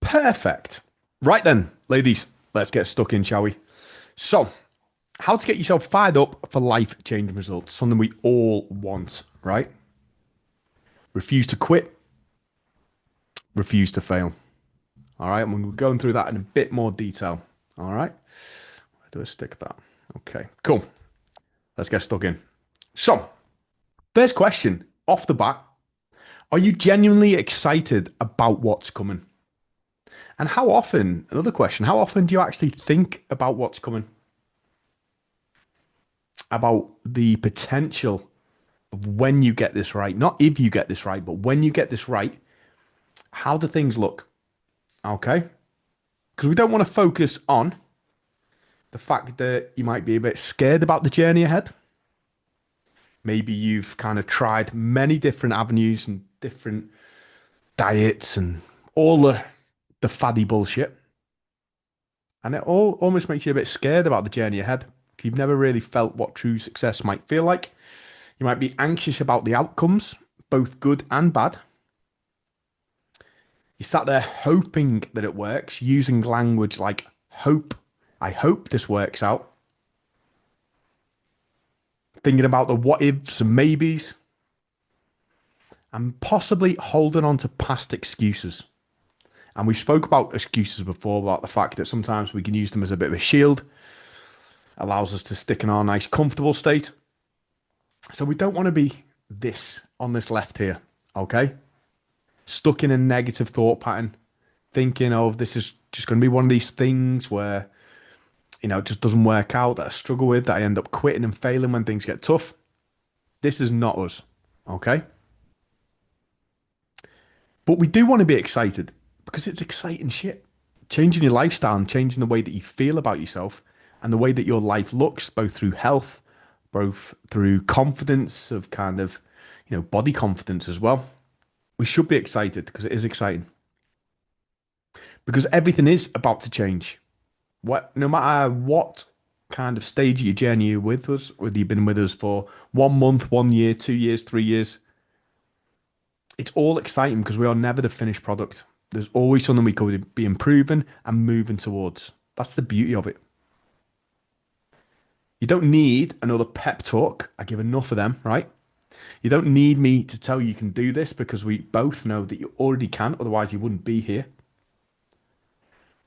Perfect. Right then, ladies, let's get stuck in, shall we? So, how to get yourself fired up for life-changing results, something we all want, right? Refuse to quit, refuse to fail. All right, and we're going through that in a bit more detail. All right, where do I stick that? Okay, cool. Let's get stuck in. So, first question off the bat: are you genuinely excited about what's coming? And how often? Another question: how often do you actually think about what's coming? About the potential of when you get this right, not if you get this right, but when you get this right, how do things look? Okay, because we don't want to focus on the fact that you might be a bit scared about the journey ahead. Maybe you've kind of tried many different avenues and different diets and all the faddy bullshit. And it all almost makes you a bit scared about the journey ahead. You've never really felt what true success might feel like. You might be anxious about the outcomes, both good and bad. You sat there hoping that it works, using language like hope. I hope this works out. Thinking about the what ifs and maybes. And possibly holding on to past excuses. And we spoke about excuses before, about the fact that sometimes we can use them as a bit of a shield. Allows us to stick in our nice comfortable state. So we don't want to be this on this left here, okay? Stuck in a negative thought pattern, thinking, oh, this is just going to be one of these things where, it just doesn't work out, that I struggle with, that I end up quitting and failing when things get tough. This is not us, okay? But we do want to be excited because it's exciting shit. Changing your lifestyle and changing the way that you feel about yourself and the way that your life looks, both through health, both through confidence of kind of, body confidence as well. We should be excited because it is exciting. Because everything is about to change. No matter what kind of stage of your journey you're with us, whether you've been with us for 1 month, 1 year, 2 years, 3 years, it's all exciting because we are never the finished product. There's always something we could be improving and moving towards. That's the beauty of it. You don't need another pep talk. I give enough of them, right? You don't need me to tell you can do this because we both know that you already can. Otherwise, you wouldn't be here.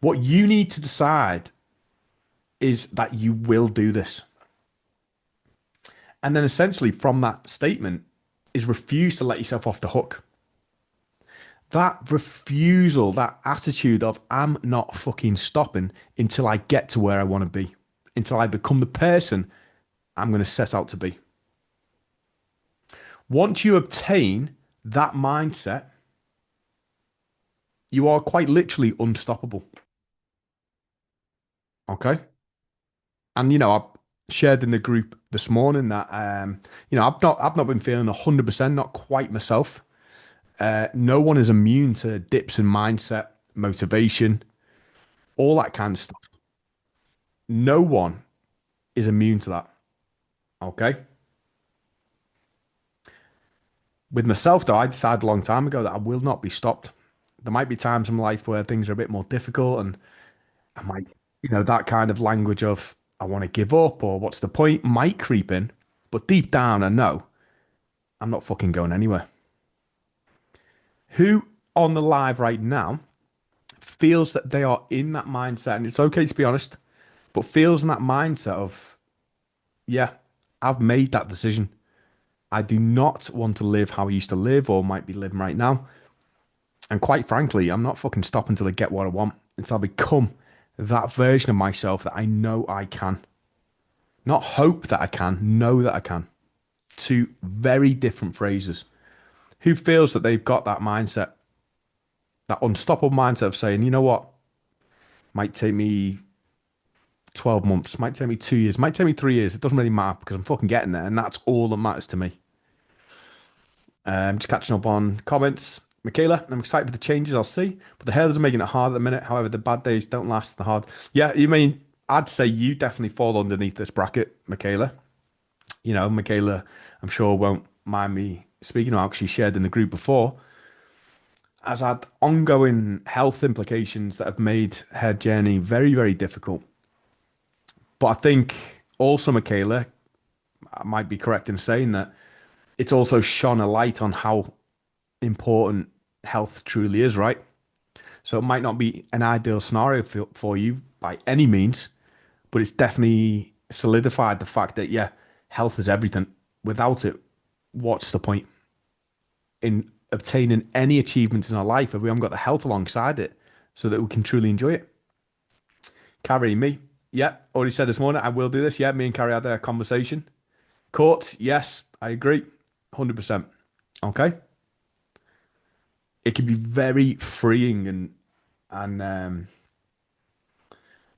What you need to decide is that you will do this. And then essentially from that statement is refuse to let yourself off the hook. That refusal, that attitude of I'm not fucking stopping until I get to where I want to be, until I become the person I'm going to set out to be. Once you obtain that mindset, you are quite literally unstoppable. Okay? And I shared in the group this morning that I've not been feeling 100%, not quite myself. No one is immune to dips in mindset, motivation, all that kind of stuff. No one is immune to that. Okay? With myself, though, I decided a long time ago that I will not be stopped. There might be times in life where things are a bit more difficult and I might, that kind of language of I want to give up or what's the point might creep in. But deep down, I know I'm not fucking going anywhere. Who on the live right now feels that they are in that mindset, and it's okay to be honest, but feels in that mindset of, yeah, I've made that decision. I do not want to live how I used to live or might be living right now. And quite frankly, I'm not fucking stopping until I get what I want, until I become that version of myself that I know I can. Not hope that I can, know that I can. Two very different phrases. Who feels that they've got that mindset, that unstoppable mindset of saying, you know what, might take me 12 months, might take me 2 years, might take me 3 years. It doesn't really matter because I'm fucking getting there. And that's all that matters to me. Just catching up on comments. Michaela, I'm excited for the changes I'll see, but the hurdles are making it hard at the minute. However, the bad days don't last the hard. Yeah, I'd say you definitely fall underneath this bracket, Michaela. Michaela, I'm sure won't mind me speaking about because she shared in the group before. has had ongoing health implications that have made her journey very, very difficult. But I think also, Michaela, I might be correct in saying that it's also shone a light on how important health truly is, right? So it might not be an ideal scenario for you by any means, but it's definitely solidified the fact that, yeah, health is everything. Without it, what's the point in obtaining any achievements in our life if we haven't got the health alongside it so that we can truly enjoy it? Carrie, me, yeah, already said this morning, I will do this. Yeah, me and Carrie had a conversation. Court, yes, I agree, 100%. Okay. It can be very freeing and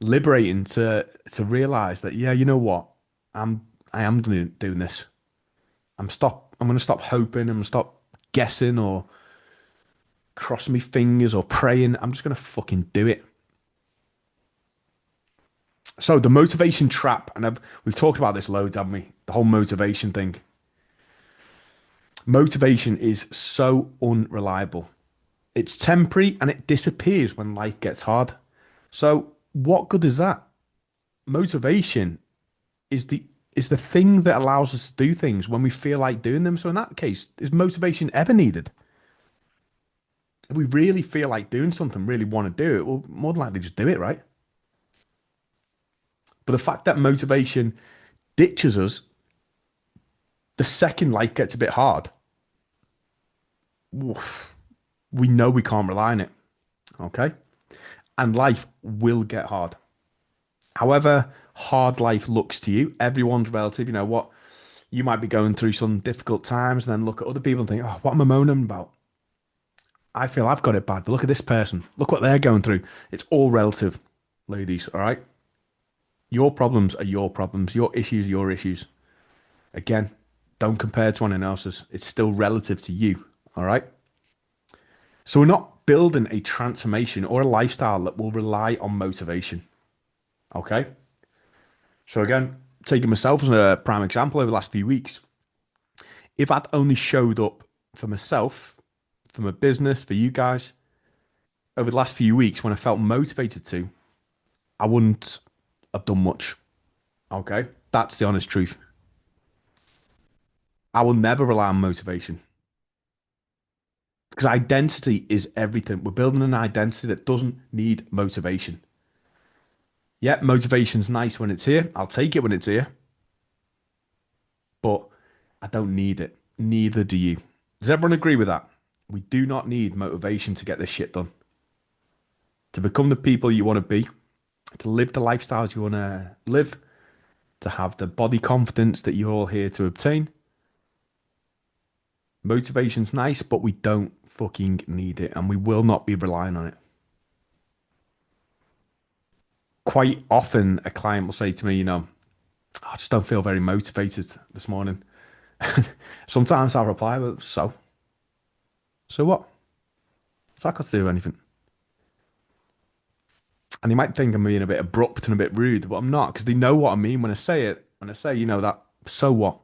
liberating to realize that, yeah, you know what, I am doing this. I'm gonna stop hoping. I'm gonna stop guessing or crossing my fingers or praying. I'm just gonna fucking do it. So the motivation trap, and we've talked about this loads, haven't we? The whole motivation thing. Motivation is so unreliable. It's temporary and it disappears when life gets hard. So what good is that? Motivation is the thing that allows us to do things when we feel like doing them. So in that case, is motivation ever needed? If we really feel like doing something, really want to do it, we'll more than likely just do it, right? But the fact that motivation ditches us the second life gets a bit hard, oof, we know we can't rely on it. Okay. And life will get hard. However hard life looks to you, everyone's relative. You know what? You might be going through some difficult times and then look at other people and think, oh, what am I moaning about? I feel I've got it bad, but look at this person. Look what they're going through. It's all relative, ladies. All right. Your problems are your problems. Your issues are your issues. Again, don't compare to anyone else's. It's still relative to you. All right. So we're not building a transformation or a lifestyle that will rely on motivation. Okay. So again, taking myself as a prime example over the last few weeks, if I'd only showed up for myself, for my business, for you guys over the last few weeks when I felt motivated to, I wouldn't have done much. Okay. That's the honest truth. I will never rely on motivation because identity is everything. We're building an identity that doesn't need motivation. Yeah, motivation's nice when it's here. I'll take it when it's here, but I don't need it. Neither do you. Does everyone agree with that? We do not need motivation to get this shit done. To become the people you want to be, to live the lifestyles you want to live, to have the body confidence that you're all here to obtain. Motivation's nice, but we don't fucking need it and we will not be relying on it. Quite often, a client will say to me, you know, I just don't feel very motivated this morning. Sometimes I'll reply, well, so what? What's that got to do with anything? And they might think I'm being a bit abrupt and a bit rude, but I'm not because they know what I mean when I say it. When I say, you know, that, so what?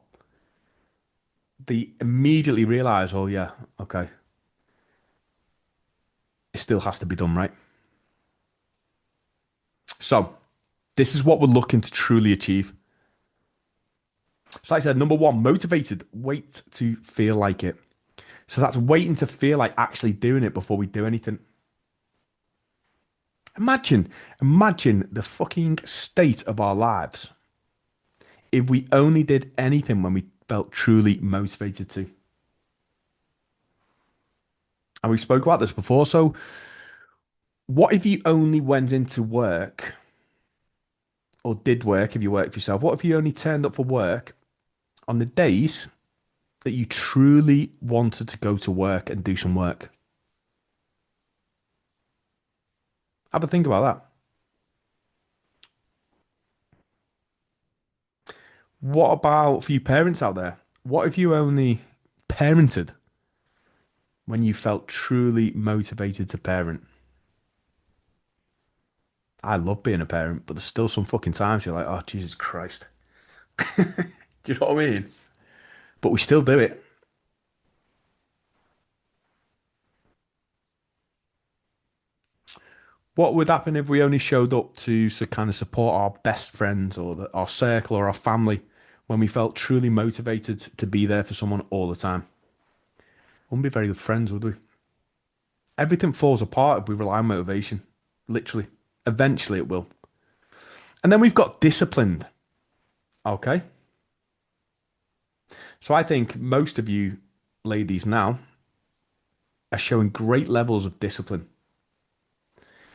They immediately realize, oh, yeah, okay, it still has to be done, right? So, this is what we're looking to truly achieve. So, like I said, number one, motivated, wait to feel like it. So, that's waiting to feel like actually doing it before we do anything. Imagine the fucking state of our lives if we only did anything when we felt truly motivated to. And we spoke about this before. So, what if you only went into work or did work if you work for yourself? What if you only turned up for work on the days that you truly wanted to go to work and do some work? Have a think about that. What about for you parents out there? What if you only parented when you felt truly motivated to parent? I love being a parent, but there's still some fucking times you're like, oh, Jesus Christ. Do you know what I mean? But we still do it. What would happen if we only showed up to kind of support our best friends or our circle or our family when we felt truly motivated to be there for someone all the time? Wouldn't be very good friends, would we? Everything falls apart if we rely on motivation. Literally. Eventually it will. And then we've got disciplined. Okay. So I think most of you ladies now are showing great levels of discipline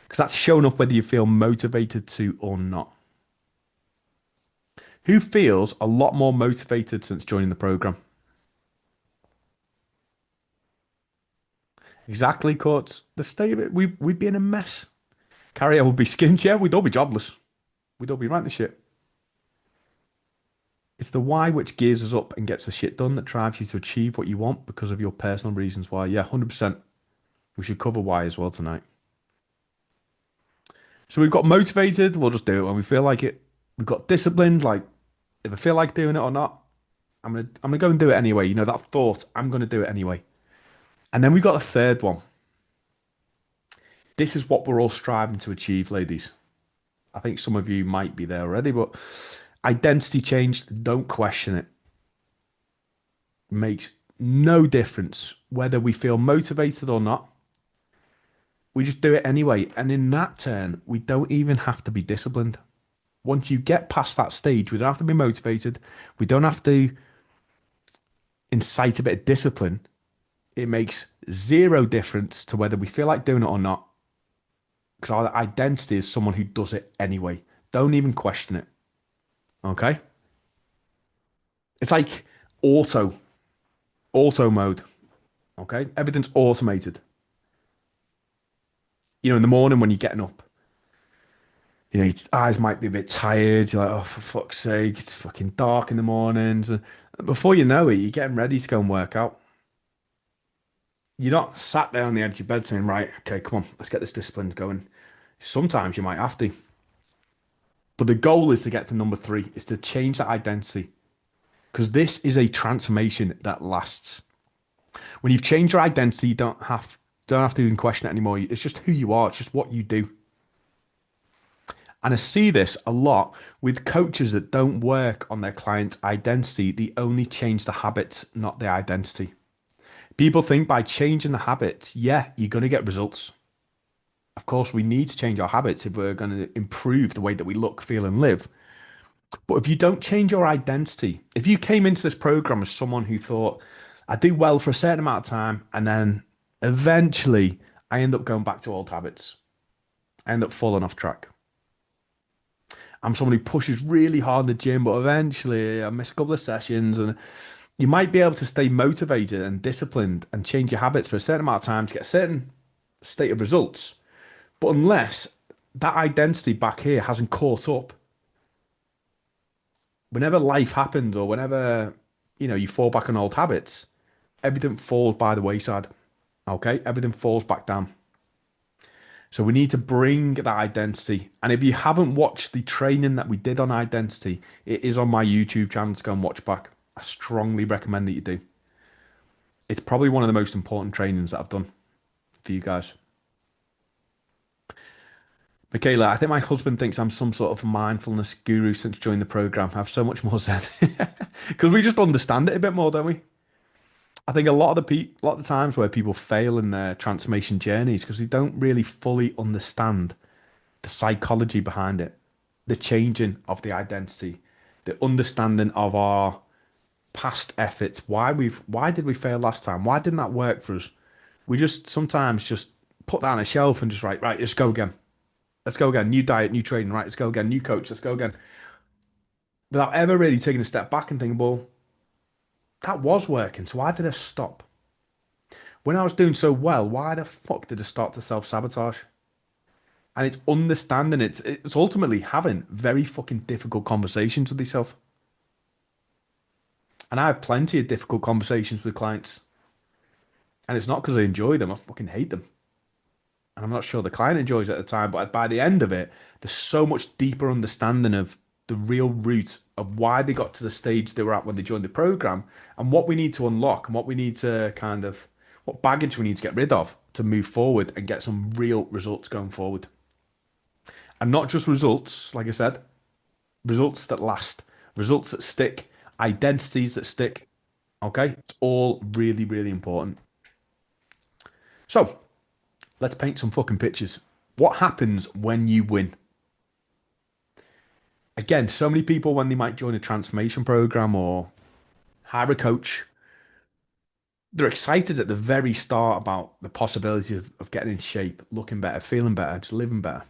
because that's showing up whether you feel motivated to or not. Who feels a lot more motivated since joining the program? Exactly, Courts. The state of it, we'd be in a mess. Carrier would be skint, yeah, we'd all be jobless. We'd all be right in the shit. It's the why which gears us up and gets the shit done that drives you to achieve what you want because of your personal reasons why. Yeah, 100%. We should cover why as well tonight. So we've got motivated, we'll just do it when we feel like it. We've got disciplined, like if I feel like doing it or not, I'm gonna go and do it anyway. You know, that thought, I'm gonna do it anyway. And then we've got the third one. This is what we're all striving to achieve, ladies. I think some of you might be there already, but identity change, don't question it. Makes no difference whether we feel motivated or not. We just do it anyway. And in that turn, we don't even have to be disciplined. Once you get past that stage, we don't have to be motivated. We don't have to incite a bit of discipline. It makes zero difference to whether we feel like doing it or not. Because our identity is someone who does it anyway. Don't even question it. Okay? It's like auto, auto mode. Okay? Everything's automated. You know, in the morning when you're getting up, you know, your eyes might be a bit tired. You're like, oh, for fuck's sake, it's fucking dark in the mornings. And before you know it, you're getting ready to go and work out. You're not sat there on the edge of your bed saying, right, okay, come on, let's get this discipline going. Sometimes you might have to. But the goal is to get to number three, is to change that identity. Because this is a transformation that lasts. When you've changed your identity, you don't have to even question it anymore. It's just who you are, it's just what you do. And I see this a lot with coaches that don't work on their client's identity. They only change the habits, not the identity. People think by changing the habits, yeah, you're going to get results. Of course, we need to change our habits if we're going to improve the way that we look, feel, and live. But if you don't change your identity, if you came into this program as someone who thought, I do well for a certain amount of time, and then eventually I end up going back to old habits, I end up falling off track. I'm someone who pushes really hard in the gym, but eventually I miss a couple of sessions, and you might be able to stay motivated and disciplined and change your habits for a certain amount of time to get a certain state of results. But unless that identity back here hasn't caught up, whenever life happens or whenever, you know, you fall back on old habits, everything falls by the wayside. Okay? Everything falls back down. So we need to bring that identity. And if you haven't watched the training that we did on identity, it is on my YouTube channel to go and watch back. I strongly recommend that you do. It's probably one of the most important trainings that I've done for you guys. Michaela, I think my husband thinks I'm some sort of mindfulness guru since joining the program. I have so much more zen because we just understand it a bit more, don't we? I think a lot of the times where people fail in their transformation journeys because they don't really fully understand the psychology behind it, the changing of the identity, the understanding of our past efforts. Why did we fail last time? Why didn't that work for us? We just sometimes just put that on a shelf and just right, let's go again. Let's go again. New diet, new training, right? Let's go again. New coach, let's go again. Without ever really taking a step back and thinking, well, that was working, so why did I stop? When I was doing so well, why the fuck did I start to self-sabotage? And it's understanding it's ultimately having very fucking difficult conversations with yourself. And I have plenty of difficult conversations with clients. And it's not because I enjoy them, I fucking hate them. And I'm not sure the client enjoys it at the time, but by the end of it, there's so much deeper understanding of the real root of why they got to the stage they were at when they joined the program and what we need to unlock and what we need to what baggage we need to get rid of to move forward and get some real results going forward. And not just results, like I said, results that last, results that stick, identities that stick. Okay? It's all really, really important. So let's paint some fucking pictures. What happens when you win? Again, so many people, when they might join a transformation program or hire a coach, they're excited at the very start about the possibility of getting in shape, looking better, feeling better, just living better.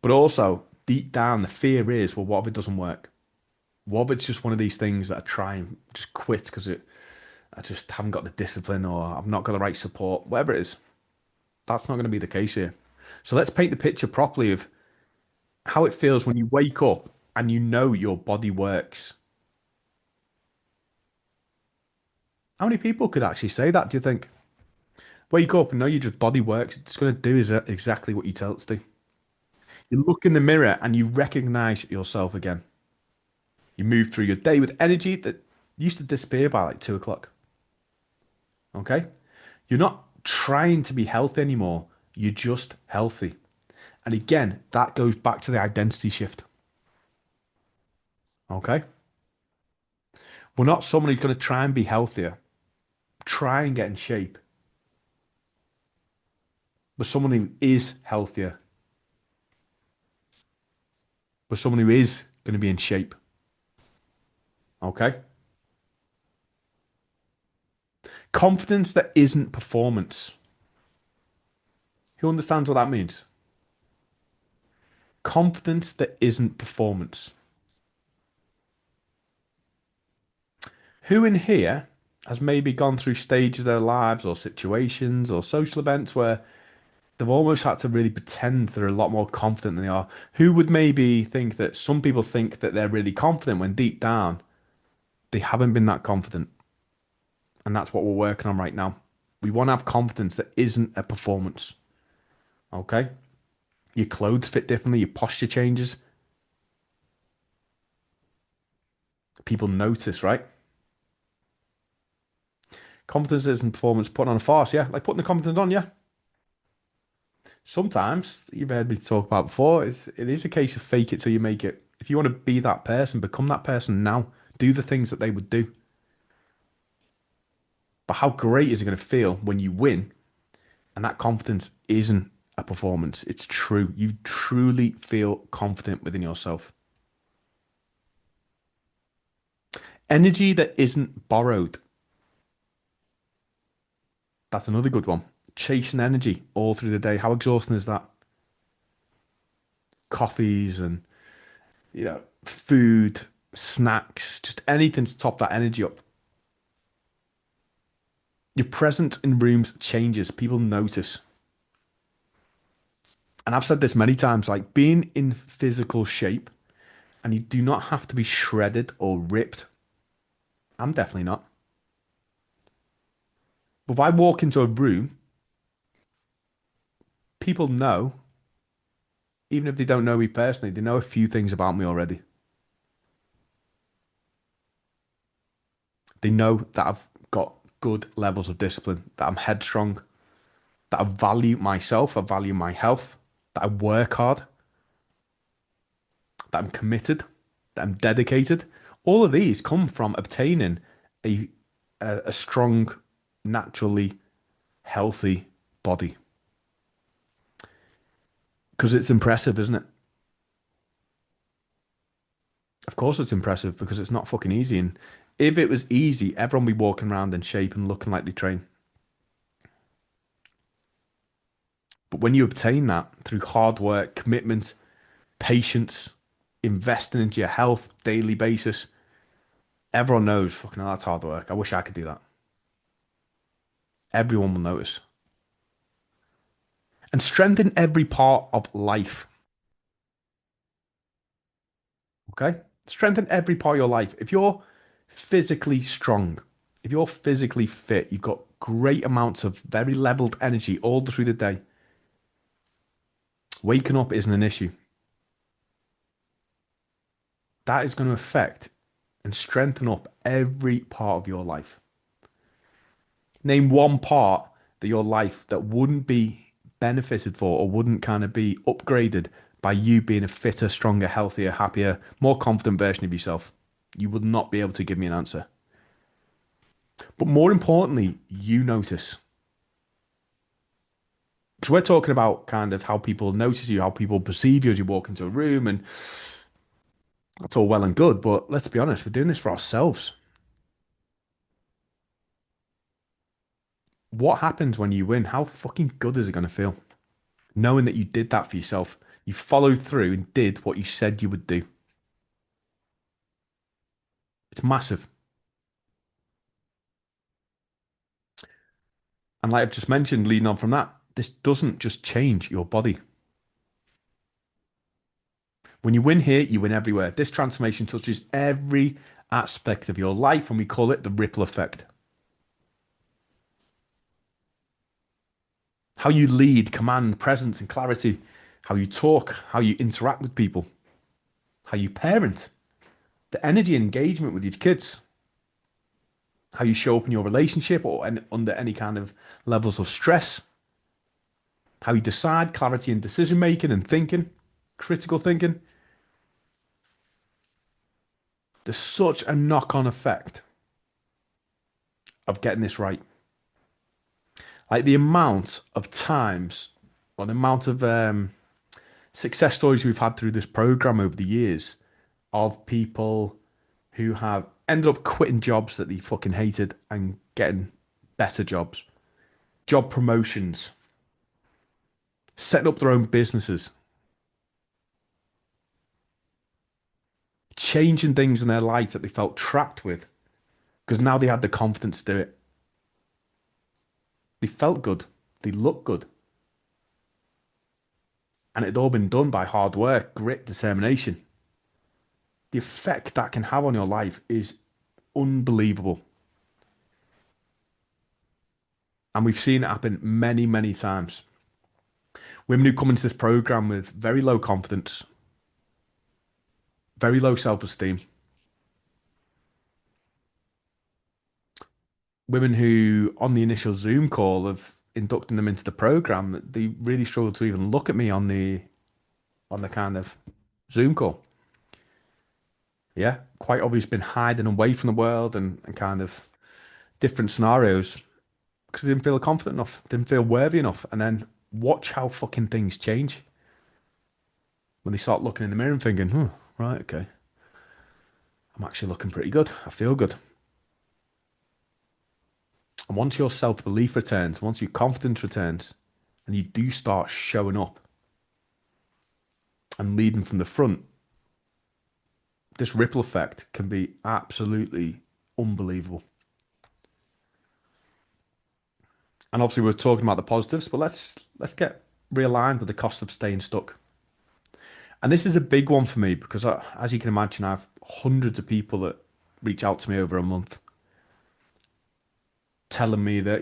But also, deep down, the fear is, well, what if it doesn't work? What if it's just one of these things that I try and just quit because I just haven't got the discipline or I've not got the right support, whatever it is. That's not going to be the case here. So let's paint the picture properly of how it feels when you wake up and you know your body works. How many people could actually say that, do you think? Wake up and know your just body works. It's going to do is exactly what you tell it to do. You look in the mirror and you recognize yourself again. You move through your day with energy that used to disappear by like 2 o'clock. Okay? You're not trying to be healthy anymore. You're just healthy. And again, that goes back to the identity shift. Okay? We're not someone who's going to try and be healthier, try and get in shape, but someone who is healthier, but someone who is going to be in shape. Okay? Confidence that isn't performance. Who understands what that means? Confidence that isn't performance. Who in here has maybe gone through stages of their lives or situations or social events where they've almost had to really pretend they're a lot more confident than they are? Who would maybe think that some people think that they're really confident when deep down they haven't been that confident? And that's what we're working on right now. We want to have confidence that isn't a performance. Okay? Your clothes fit differently, your posture changes. People notice, right? Confidence isn't performance, putting on a farce, yeah? Like putting the confidence on, yeah? Sometimes, you've heard me talk about before, it is a case of fake it till you make it. If you want to be that person, become that person now. Do the things that they would do. But how great is it going to feel when you win and that confidence isn't a performance? It's true. You truly feel confident within yourself. Energy that isn't borrowed. That's another good one. Chasing energy all through the day. How exhausting is that? Coffees and, food, snacks, just anything to top that energy up. Your presence in rooms changes. People notice. And I've said this many times, like being in physical shape, and you do not have to be shredded or ripped. I'm definitely not. But if I walk into a room, people know, even if they don't know me personally, they know a few things about me already. They know that I've got good levels of discipline, that I'm headstrong, that I value myself, I value my health, that I work hard, that I'm committed, that I'm dedicated. All of these come from obtaining a a strong, naturally healthy body. Because it's impressive, isn't it? Of course it's impressive because it's not fucking easy. And if it was easy, everyone would be walking around in shape and looking like they train. But when you obtain that through hard work, commitment, patience, investing into your health daily basis, everyone knows, fucking hell, that's hard work. I wish I could do that. Everyone will notice. And strengthen every part of life. Okay? Strengthen every part of your life. If you're physically strong, if you're physically fit, you've got great amounts of very leveled energy all through the day. Waking up isn't an issue. That is going to affect and strengthen up every part of your life. Name one part that your life that wouldn't be benefited for or wouldn't kind of be upgraded by you being a fitter, stronger, healthier, happier, more confident version of yourself? You would not be able to give me an answer. But more importantly, you notice. Because we're talking about kind of how people notice you, how people perceive you as you walk into a room, and that's all well and good. But let's be honest, we're doing this for ourselves. What happens when you win? How fucking good is it going to feel? Knowing that you did that for yourself, you followed through and did what you said you would do. It's massive. And like I've just mentioned, leading on from that, this doesn't just change your body. When you win here, you win everywhere. This transformation touches every aspect of your life, and we call it the ripple effect. How you lead, command, presence, and clarity, how you talk, how you interact with people, how you parent, the energy and engagement with your kids, how you show up in your relationship or under any kind of levels of stress, how you decide, clarity and decision making and thinking, critical thinking. There's such a knock-on effect of getting this right. Like the amount of times or the amount of success stories we've had through this program over the years of people who have ended up quitting jobs that they fucking hated and getting better jobs, job promotions, setting up their own businesses, changing things in their life that they felt trapped with because now they had the confidence to do it. They felt good, they looked good, and it had all been done by hard work, grit, determination. The effect that can have on your life is unbelievable. And we've seen it happen many, many times. Women who come into this program with very low confidence, very low self-esteem, women who on the initial Zoom call of inducting them into the program, they really struggle to even look at me on the kind of Zoom call. Yeah, quite obvious been hiding away from the world and kind of different scenarios because they didn't feel confident enough, didn't feel worthy enough. And then watch how fucking things change when they start looking in the mirror and thinking, right, okay, I'm actually looking pretty good. I feel good. And once your self-belief returns, once your confidence returns, and you do start showing up and leading from the front, this ripple effect can be absolutely unbelievable. And obviously, we're talking about the positives, but let's get realigned with the cost of staying stuck. And this is a big one for me because, as you can imagine, I have hundreds of people that reach out to me over a month telling me that,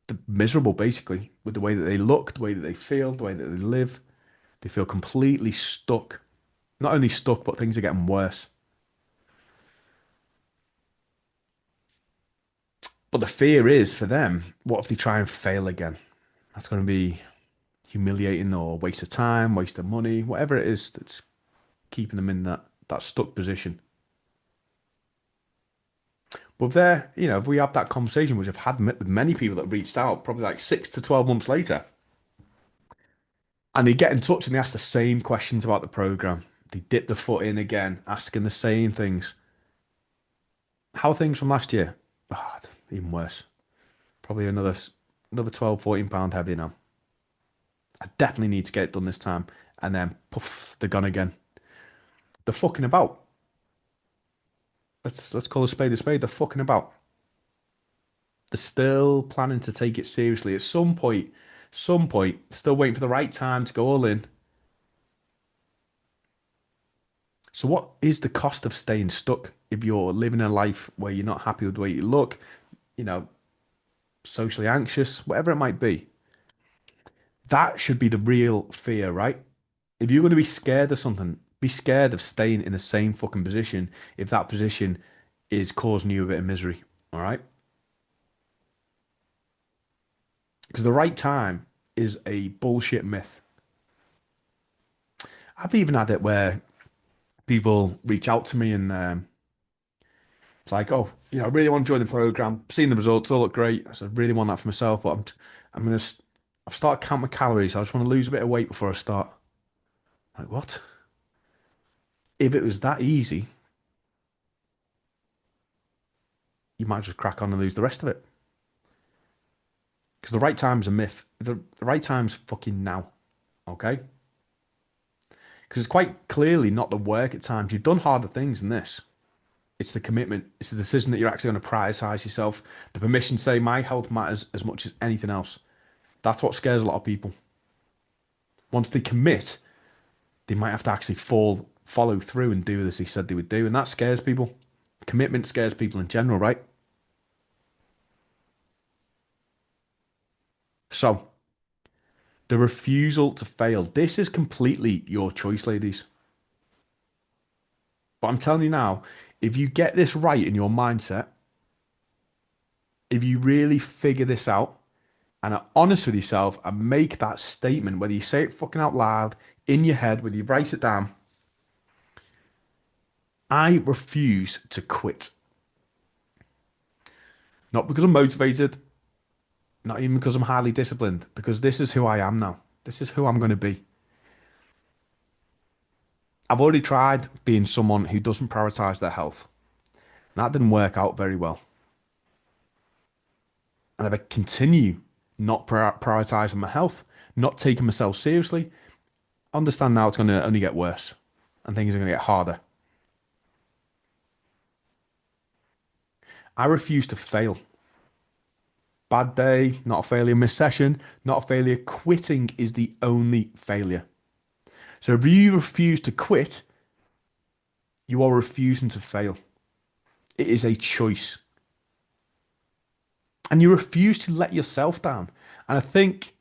they're miserable basically with the way that they look, the way that they feel, the way that they live. They feel completely stuck. Not only stuck, but things are getting worse. But the fear is for them, what if they try and fail again? That's going to be humiliating or waste of time, waste of money, whatever it is that's keeping them in that stuck position. But there, if we have that conversation, which I've had with many people that reached out, probably like 6 to 12 months later, and they get in touch and they ask the same questions about the program. They dip the foot in again, asking the same things. How are things from last year? Ah, even worse. Probably another 12, 14 pound heavier now. I definitely need to get it done this time. And then poof, they're gone again. They're fucking about. Let's call a spade a spade. They're fucking about. They're still planning to take it seriously. At some point, still waiting for the right time to go all in. So what is the cost of staying stuck if you're living a life where you're not happy with the way you look, you know, socially anxious, whatever it might be? That should be the real fear, right? If you're going to be scared of something, be scared of staying in the same fucking position if that position is causing you a bit of misery. All right? Because the right time, is a bullshit myth. I've even had it where people reach out to me and it's like, oh, I really want to join the program. Seen the results, all look great. I said, really want that for myself, but I'm gonna, I've started counting my calories. I just want to lose a bit of weight before I start. Like, what? If it was that easy, you might just crack on and lose the rest of it. Because the right time's a myth. The right time's fucking now. Okay? Because it's quite clearly not the work at times. You've done harder things than this. It's the commitment. It's the decision that you're actually going to prioritize yourself. The permission to say my health matters as much as anything else. That's what scares a lot of people. Once they commit, they might have to actually follow through and do as they said they would do. And that scares people. Commitment scares people in general, right? So, the refusal to fail. This is completely your choice, ladies. But I'm telling you now, if you get this right in your mindset, if you really figure this out and are honest with yourself and make that statement, whether you say it fucking out loud, in your head, whether you write it down, I refuse to quit. Not because I'm motivated, not even because I'm highly disciplined, because this is who I am now. This is who I'm going to be. I've already tried being someone who doesn't prioritize their health. That didn't work out very well. And if I continue not prioritizing my health, not taking myself seriously, understand now it's going to only get worse and things are going to get harder. I refuse to fail. Bad day, not a failure. Missed session, not a failure. Quitting is the only failure. So if you refuse to quit, you are refusing to fail. It is a choice. And you refuse to let yourself down. And I think,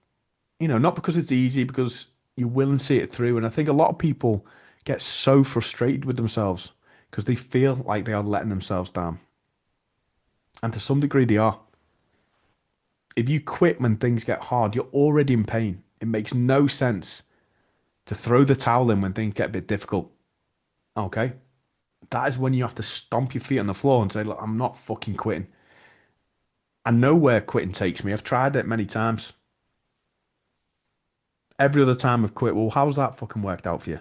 not because it's easy, because you will and see it through. And I think a lot of people get so frustrated with themselves because they feel like they are letting themselves down. And to some degree, they are. If you quit when things get hard, you're already in pain. It makes no sense to throw the towel in when things get a bit difficult. Okay? That is when you have to stomp your feet on the floor and say, look, I'm not fucking quitting. I know where quitting takes me. I've tried it many times. Every other time I've quit, well, how's that fucking worked out for you?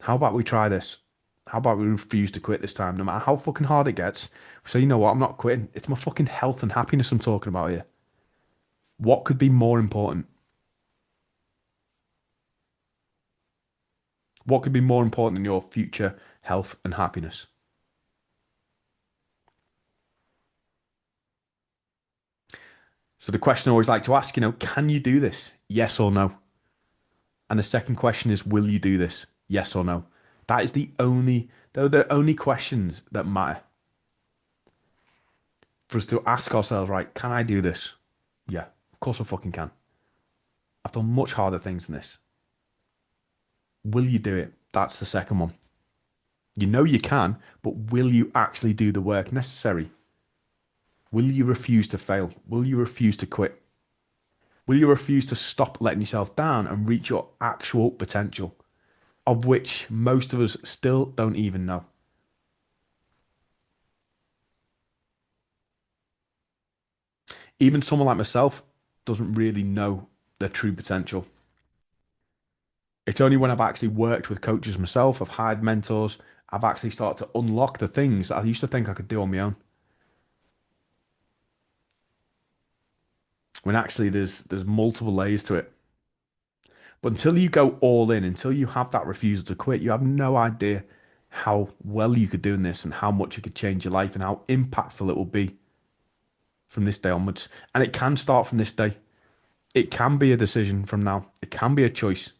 How about we try this? How about we refuse to quit this time? No matter how fucking hard it gets, so you know what? I'm not quitting. It's my fucking health and happiness I'm talking about here. What could be more important? What could be more important than your future health and happiness? So the question I always like to ask, can you do this? Yes or no? And the second question is, will you do this? Yes or no? That is they're the only questions that matter for us to ask ourselves, right? Can I do this? Yeah, of course I fucking can. I've done much harder things than this. Will you do it? That's the second one. You know you can, but will you actually do the work necessary? Will you refuse to fail? Will you refuse to quit? Will you refuse to stop letting yourself down and reach your actual potential, of which most of us still don't even know? Even someone like myself doesn't really know their true potential. It's only when I've actually worked with coaches myself, I've hired mentors, I've actually started to unlock the things that I used to think I could do on my own. When actually there's multiple layers to it. But until you go all in, until you have that refusal to quit, you have no idea how well you could do in this and how much it could change your life and how impactful it will be from this day onwards. And it can start from this day. It can be a decision from now. It can be a choice.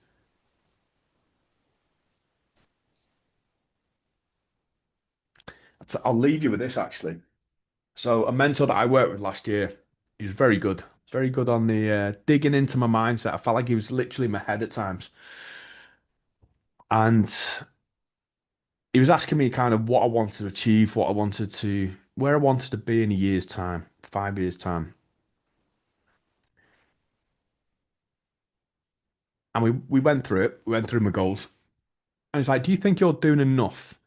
So I'll leave you with this actually. So a mentor that I worked with last year, he was very good on the digging into my mindset. I felt like he was literally in my head at times, and he was asking me kind of what I wanted to achieve, where I wanted to be in a year's time, 5 years time. And we went through it. We went through my goals. And it's like, do you think you're doing enough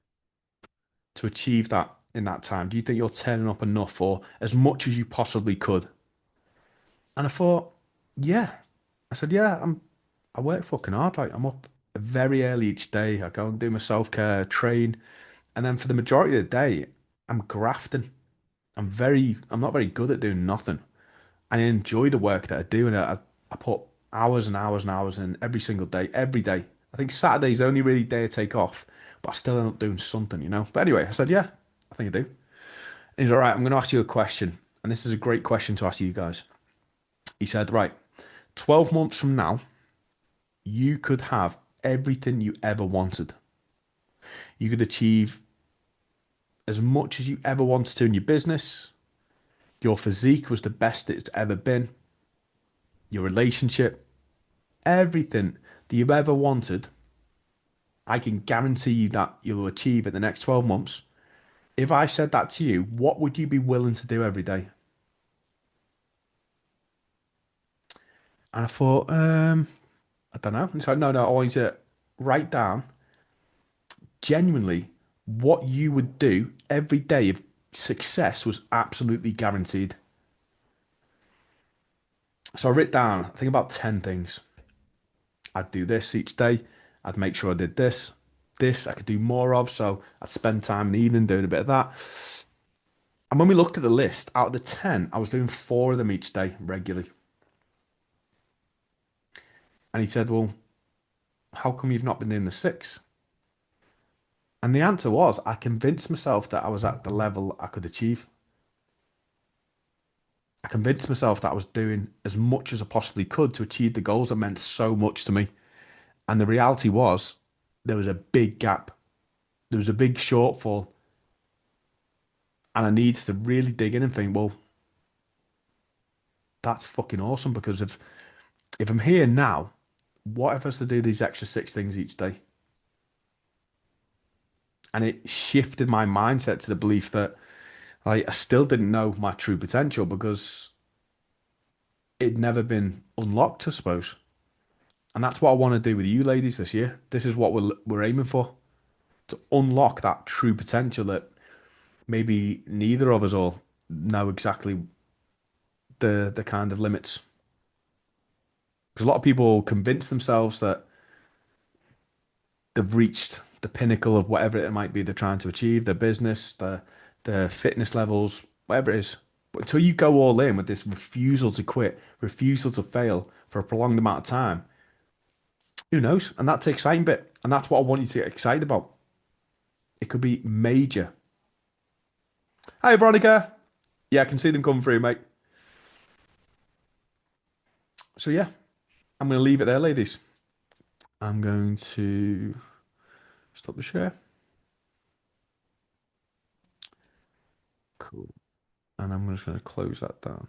to achieve that in that time? Do you think you're turning up enough or as much as you possibly could? And I thought, yeah. I said, yeah, I work fucking hard. Like I'm up very early each day. I go and do my self-care, train, and then for the majority of the day, I'm grafting. I'm not very good at doing nothing. I enjoy the work that I do, and I put hours and hours and hours in every single day, every day. I think Saturday's the only really day I take off, but I still end up doing something, you know. But anyway, I said, yeah, I think I do. And he's all right. I'm going to ask you a question, and this is a great question to ask you guys. He said, right, 12 months from now, you could have everything you ever wanted. You could achieve as much as you ever wanted to in your business. Your physique was the best it's ever been. Your relationship, everything that you've ever wanted, I can guarantee you that you'll achieve in the next 12 months. If I said that to you, what would you be willing to do every day? And I thought, I don't know. It's like, no, I want you to write down genuinely what you would do every day if success was absolutely guaranteed. So I wrote down, I think about 10 things. I'd do this each day. I'd make sure I did this. This I could do more of. So I'd spend time in the evening doing a bit of that. And when we looked at the list, out of the 10, I was doing four of them each day regularly. And he said, well, how come you've not been doing the six? And the answer was, I convinced myself that I was at the level I could achieve. I convinced myself that I was doing as much as I possibly could to achieve the goals that meant so much to me. And the reality was, there was a big gap. There was a big shortfall. And I needed to really dig in and think, well, that's fucking awesome because if I'm here now, what if I was to do these extra six things each day? And it shifted my mindset to the belief that like I still didn't know my true potential because it'd never been unlocked, I suppose. And that's what I want to do with you ladies this year. This is what we're aiming for, to unlock that true potential that maybe neither of us all know exactly the kind of limits. Because a lot of people convince themselves that they've reached the pinnacle of whatever it might be they're trying to achieve, their business, their fitness levels, whatever it is. But until you go all in with this refusal to quit, refusal to fail for a prolonged amount of time, who knows? And that's the exciting bit. And that's what I want you to get excited about. It could be major. Hi, Veronica. Yeah, I can see them coming through, mate. So yeah, I'm going to leave it there, ladies. I'm going to stop the share. Cool. And I'm just going to close that down.